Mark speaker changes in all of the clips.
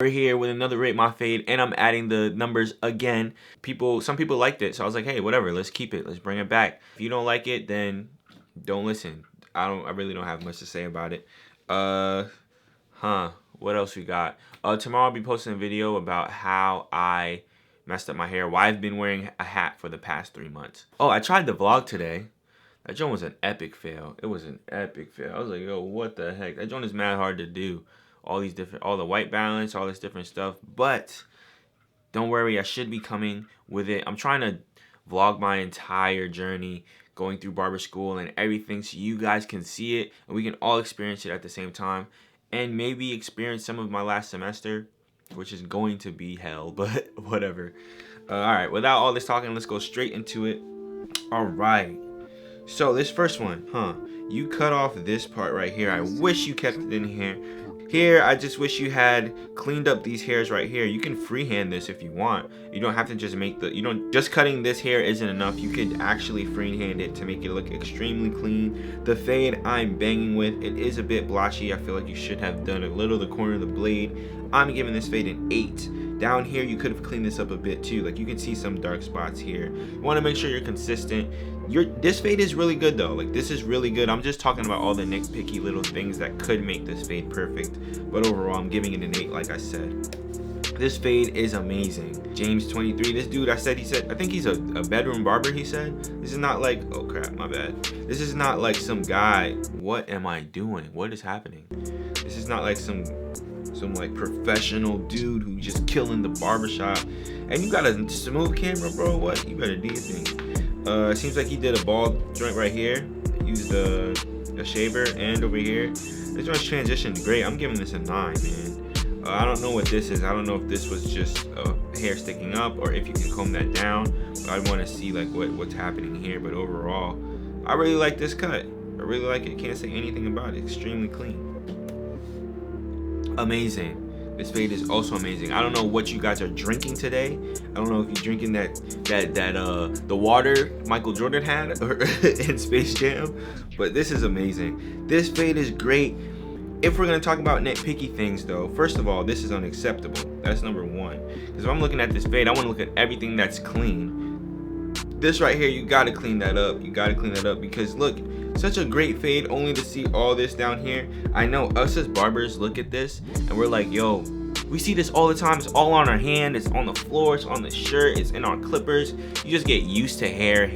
Speaker 1: Barber here with another Rate My Fade, and I'm adding the numbers again. Some people liked it, so I was like, hey, whatever, let's keep it, let's bring it back. If you don't like it, then don't listen. I really don't have much to say about it. What else we got? Tomorrow I'll be posting a video about how I messed up my hair. Why I've been wearing a hat for the past 3 months. Oh, I tried the vlog today. That joint was an epic fail. It was an epic fail. I was like, yo, what the heck? That joint is mad hard to do. All the white balance, all this different stuff. But don't worry, I should be coming with it. I'm trying to vlog my entire journey going through barber school and everything so you guys can see it and we can all experience it at the same time. And maybe experience some of my last semester, which is going to be hell, but whatever. Alright, without all this talking, let's go straight into it. Alright. So this first one, you cut off this part right here. I wish you kept it in here. Here, I just wish you had cleaned up these hairs right here. You can freehand this if you want. You don't have to just just cutting this hair isn't enough. You could actually freehand it to make it look extremely clean. The fade I'm banging with, it is a bit blotchy. I feel like you should have done a little the corner of the blade. I'm giving this fade an 8. Down here, you could have cleaned this up a bit too. Like you can see some dark spots here. You want to make sure you're consistent. This fade is really good though. Like this is really good. I'm just talking about all the nitpicky little things that could make this fade perfect. But overall, I'm giving it an 8 like I said. This fade is amazing. James 23, this dude, I think he's a bedroom barber, he said. This is not like, oh crap, my bad. This is not like some guy. What am I doing? What is happening? This is not like some like professional dude who just killing the barbershop. And you got a smooth camera, bro. What? You better do your thing. It seems like he did a bald joint right here. Used a shaver, and over here. This joint's transitioned great. I'm giving this a 9, man. I don't know what this is. I don't know if this was just hair sticking up or if you can comb that down. But I want to see like what's happening here. But overall, I really like this cut. I really like it. Can't say anything about it. Extremely clean. Amazing. This fade is also amazing. I don't know what you guys are drinking today. I don't know if you're drinking the water Michael Jordan had or in Space Jam, but this is amazing. This fade is great. If we're gonna talk about nitpicky things though, first of all, this is unacceptable. That's number 1. Because if I'm looking at this fade, I want to look at everything that's clean. This right here, you gotta clean that up. You gotta clean that up because look, such a great fade only to see all this down here. I know us as barbers look at this and we're like, yo, we see this all the time. It's all on our hand, it's on the floor, it's on the shirt, it's in our clippers. You just get used to hair.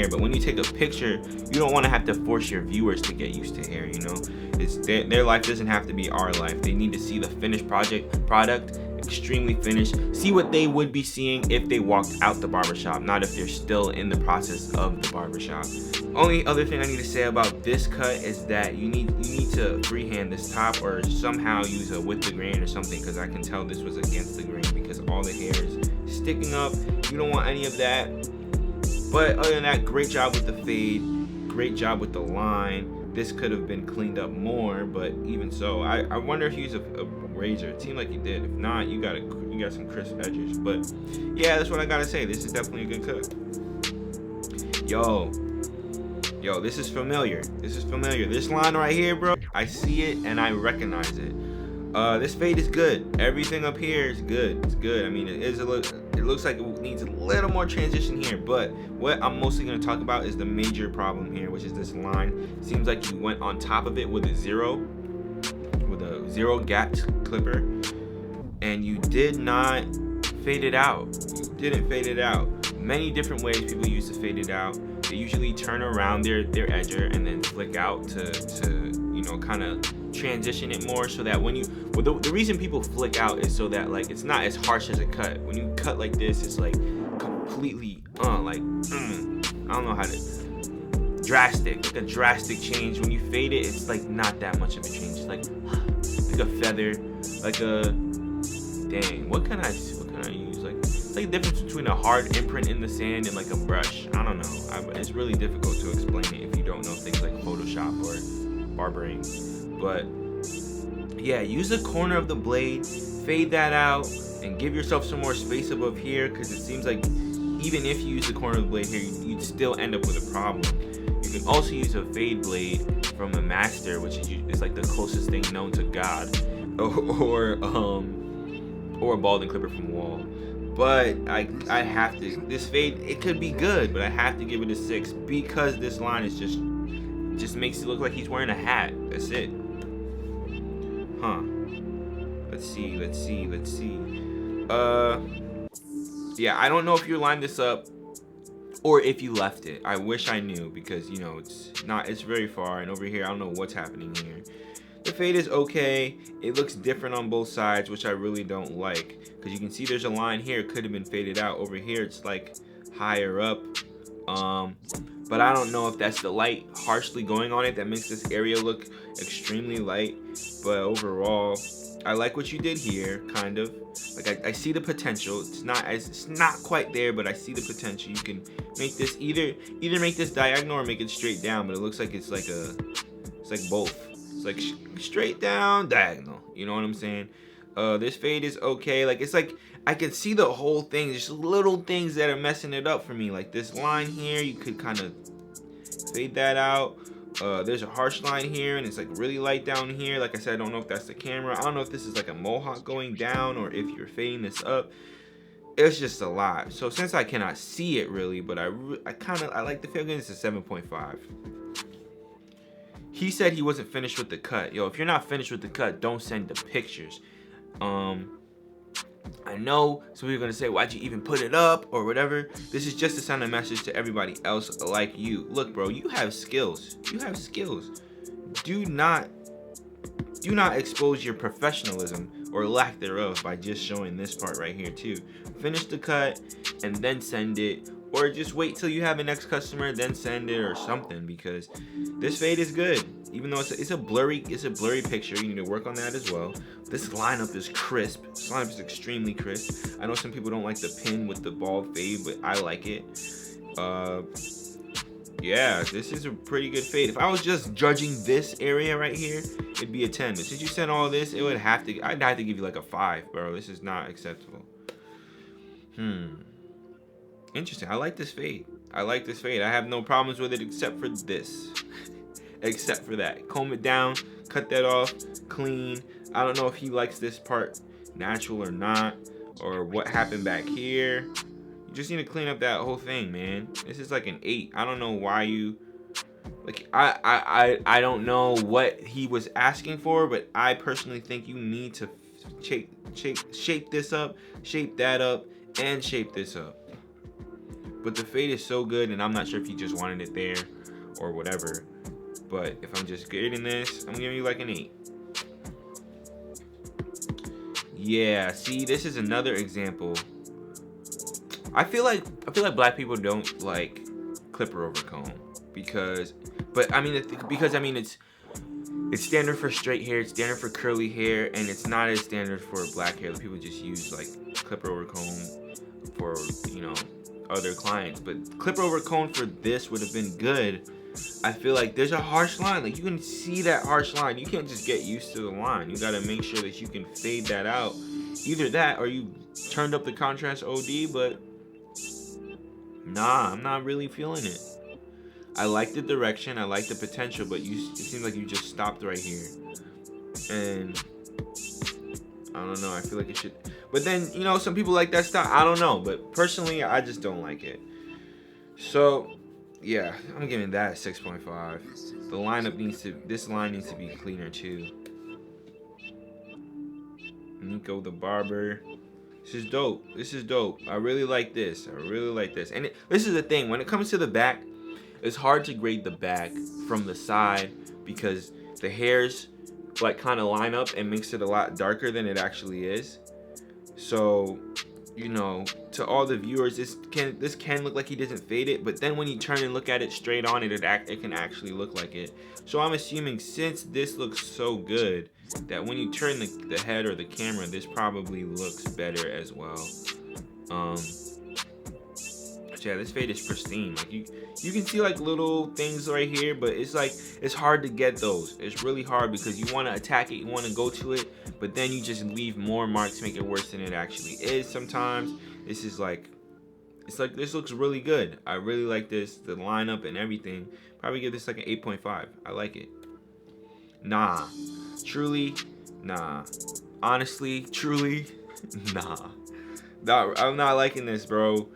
Speaker 1: But when you take a picture, you don't want to have to force your viewers to get used to hair, you know? It's their life doesn't have to be our life. They need to see the finished product, extremely finished. See what they would be seeing if they walked out the barbershop, not if they're still in the process of the barbershop. Only other thing I need to say about this cut is that you need to freehand this top or somehow use a with the grain or something, because I can tell this was against the grain because all the hair is sticking up. You don't want any of that. But other than that, great job with the fade, great job with the line. This could have been cleaned up more, but even so, I wonder if you used a razor. It seemed like you did. If not, you got some crisp edges. But yeah, that's what I gotta say. This is definitely a good cut. Yo, this is familiar. This line right here, bro, I see it and I recognize it. This fade is good. Everything up here is good. It's good. I mean, it looks like it needs a little more transition here, but what I'm mostly going to talk about is the major problem here, which is this line. Seems like you went on top of it with a zero gap clipper, and you did not fade it out. You didn't fade it out. Many different ways people used to fade it out. They usually turn around their edger and then flick out to you know, kind of transition it more, so that when the reason people flick out is so that like it's not as harsh as a cut. When you cut like this, it's like completely I don't know how to like a drastic change. When you fade it, it's like not that much of a change. It's like a feather, like a dang. What can I use? Like it's like the difference between a hard imprint in the sand and like a brush. I don't know. It's really difficult to explain it if you don't know things like Photoshop or barbering. But yeah, use the corner of the blade, fade that out, and give yourself some more space above here, because it seems like even if you use the corner of the blade here, you'd still end up with a problem. You can also use a fade blade from a master, which is like the closest thing known to God, or or a balding clipper from Wall. But I have to, this fade, it could be good, but I have to give it a 6 because this line is just makes it look like he's wearing a hat. That's it. Huh. Let's see. Yeah, I don't know if you lined this up or if you left it. I wish I knew, because you know it's very far, and over here I don't know what's happening here. The fade is okay. It looks different on both sides, which I really don't like, because you can see there's a line here. It could have been faded out. Over here it's like higher up, but I don't know if that's the light harshly going on it that makes this area look extremely light. But overall, I like what you did here, kind of. Like I see the potential. It's not quite there, but I see the potential. You can make this either make this diagonal or make it straight down, but it looks like it's like both. It's like straight down, diagonal. You know what I'm saying? This fade is okay. Like, it's like I can see the whole thing. Just little things that are messing it up for me. Like this line here, you could kind of fade that out. There's a harsh line here, and it's like really light down here. Like I said, I don't know if that's the camera. I don't know if this is like a mohawk going down or if you're fading this up. It's just a lot. So since I cannot see it really, but I like the fade. It's a 7.5. He said he wasn't finished with the cut. Yo, if you're not finished with the cut, don't send the pictures. I know some people are gonna say, why'd you even put it up or whatever. This is just to send a message to everybody else like you. Look, bro, you have skills. You have skills. Do not expose your professionalism or lack thereof by just showing this part right here too. Finish the cut and then send it, or just wait till you have a next customer, then send it or something, because this fade is good. Even though it's a blurry picture, you need to work on that as well. This lineup is crisp. This lineup is extremely crisp. I know some people don't like the pin with the bald fade, but I like it. Yeah, this is a pretty good fade. If I was just judging this area right here, it'd be a 10. But since you sent all this, I'd have to give you like a 5, bro. This is not acceptable. Interesting. I like this fade. I have no problems with it except for this. Except for that. Comb it down, cut that off, clean. I don't know if he likes this part natural or not, or what happened back here. You just need to clean up that whole thing, man. This is like an 8. I don't know why you, like, I don't know what he was asking for, but I personally think you need to shape this up, shape that up, and shape this up. But the fade is so good, and I'm not sure if he just wanted it there or whatever. But if I'm just grading this, I'm giving you like an 8. Yeah, see, this is another example. I feel like black people don't like clipper over comb because it's standard for straight hair, it's standard for curly hair, and it's not as standard for black hair. People just use like clipper over comb for, you know, other clients. But clipper over comb for this would have been good. I feel like there's a harsh line. Like, you can see that harsh line. You can't just get used to the line. You gotta make sure that you can fade that out. Either that or you turned up the contrast OD, but nah, I'm not really feeling it. I like the direction, I like the potential, but it seems like you just stopped right here. And I don't know, I feel like it should. But then, you know, some people like that style. I don't know, but personally, I just don't like it. So yeah, I'm giving that a 6.5. This line needs to be cleaner too. Nico the Barber. This is dope. I really like this. And this is the thing. When it comes to the back, it's hard to grade the back from the side because the hairs like kind of line up and makes it a lot darker than it actually is. So, you know, to all the viewers, this can look like he doesn't fade it, but then when you turn and look at it straight on, it can actually look like it. So I'm assuming since this looks so good, that when you turn the head or the camera, this probably looks better as well. Yeah, this fade is pristine. Like you can see like little things right here, but it's hard to get those. It's really hard because you want to attack it, you want to go to it, but then you just leave more marks, make it worse than it actually is. Sometimes this looks really good. I really like this, the lineup and everything. Probably give this like an 8.5. I like it. Nah, truly, nah. Honestly, truly, Nah. I'm not liking this, bro.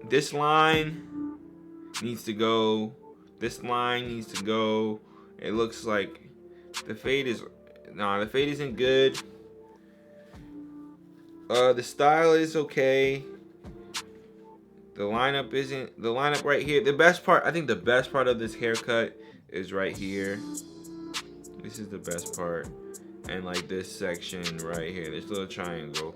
Speaker 1: This line needs to go. This line needs to go. It looks like the fade is... Nah, the fade isn't good. The style is okay. The lineup isn't... The lineup right here. The best part... I think the best part of this haircut is right here. This is the best part. And like this section right here. This little triangle.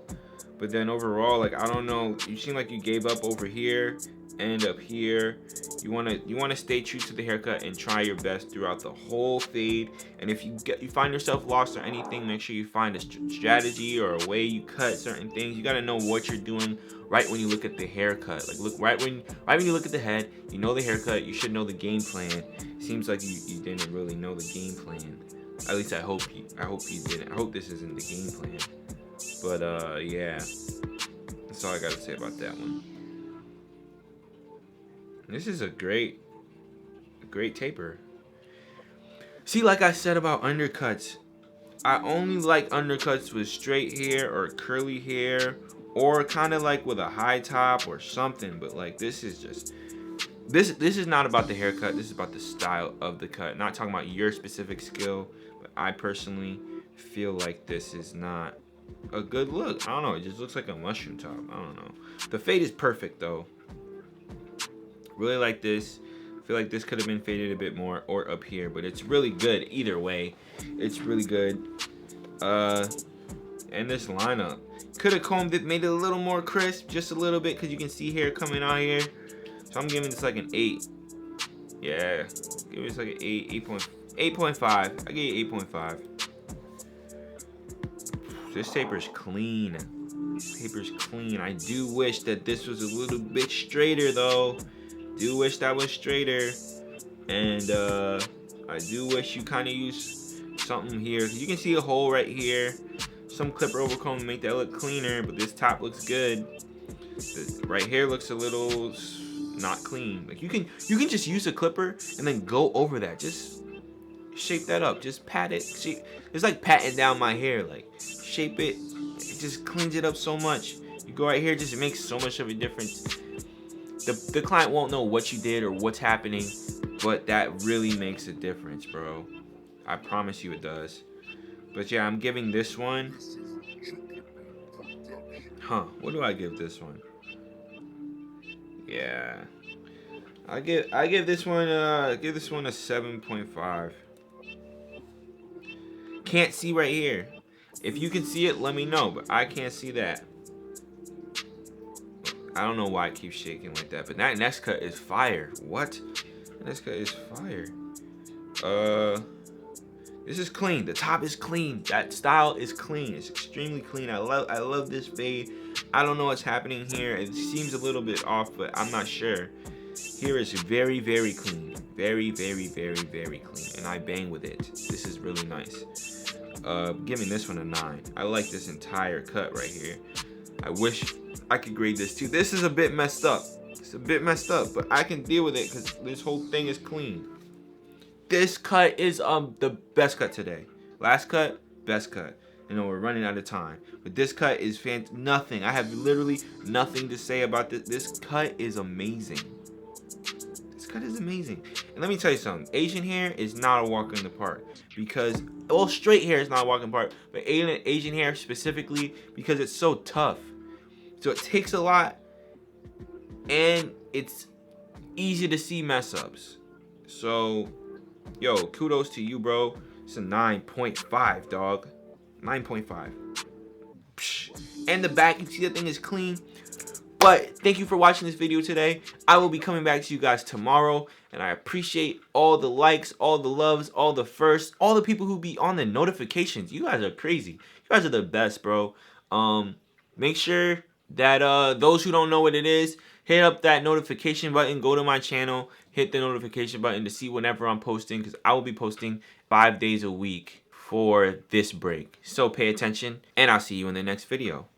Speaker 1: But then overall, like, I don't know, you seem like you gave up over here and up here. You wanna stay true to the haircut and try your best throughout the whole fade. And if you find yourself lost or anything, make sure you find a strategy or a way you cut certain things. You gotta know what you're doing right when you look at the haircut. Like, look right when you look at the head, you know the haircut. You should know the game plan. Seems like you didn't really know the game plan. At least I hope you didn't. I hope this isn't the game plan. But yeah, that's all I gotta say about that one. This is a great taper. See, like I said about undercuts, I only like undercuts with straight hair or curly hair, or kind of like with a high top or something. But like, this is just this is not about the haircut. This is about the style of the cut. Not talking about your specific skill, but I personally feel like this is not a good look. I don't know, it just looks like a mushroom top. I don't know. The fade is perfect though. Really like this. I feel like this could have been faded a bit more or up here, but it's really good either way. It's really good. And this lineup could have combed it, made it a little more crisp, just a little bit, because you can see hair coming out here. So I'm giving this like an 8. Yeah, give this like an 8.5. I give you 8.5. This taper's clean. Taper's clean. I do wish that this was a little bit straighter though. Do wish that was straighter. And I do wish you kind of use something here. You can see a hole right here. Some clipper overcomb to make that look cleaner, but this top looks good. This right here looks a little not clean. Like you can just use a clipper and then go over that. Just shape that up. Just pat it. See, it's like patting down my hair. Like shape it. It just cleans it up so much. You go right here, just it makes so much of a difference. The client won't know what you did or what's happening, but that really makes a difference, bro. I promise you it does. But yeah, I'm giving this one. What do I give this one? Yeah, I give this one a 7.5. Can't see right here. If you can see it, let me know, but I can't see that. I don't know why it keeps shaking like that, but that next cut is fire. What? That next cut is fire. This is clean. The top is clean. That style is clean. It's extremely clean. I love this fade. I don't know what's happening here. It seems a little bit off, but I'm not sure. Here is very, very clean. Very, very, very, very clean. And I bang with it. This is really nice. Giving this one a 9. I like this entire cut right here. I wish I could grade this too. This is a bit messed up. It's a bit messed up, but I can deal with it because this whole thing is clean. This cut is the best cut today. Last cut, best cut. You know, we're running out of time. But this cut is nothing. I have literally nothing to say about this. This cut is amazing. This cut is amazing. And let me tell you something. Asian hair is not a walk in the park. Because, well, straight hair is not a walk in the park. But Asian hair specifically because it's so tough. So it takes a lot. And it's easy to see mess ups. So, yo, kudos to you, bro. It's a 9.5, dog. 9.5. And the back, you see that thing is clean. But thank you for watching this video today. I will be coming back to you guys tomorrow. And I appreciate all the likes, all the loves, all the firsts, all the people who be on the notifications. You guys are crazy. You guys are the best, bro. Make sure that those who don't know what it is, hit up that notification button. Go to my channel. Hit the notification button to see whenever I'm posting. Because I will be posting 5 days a week for this break. So pay attention. And I'll see you in the next video.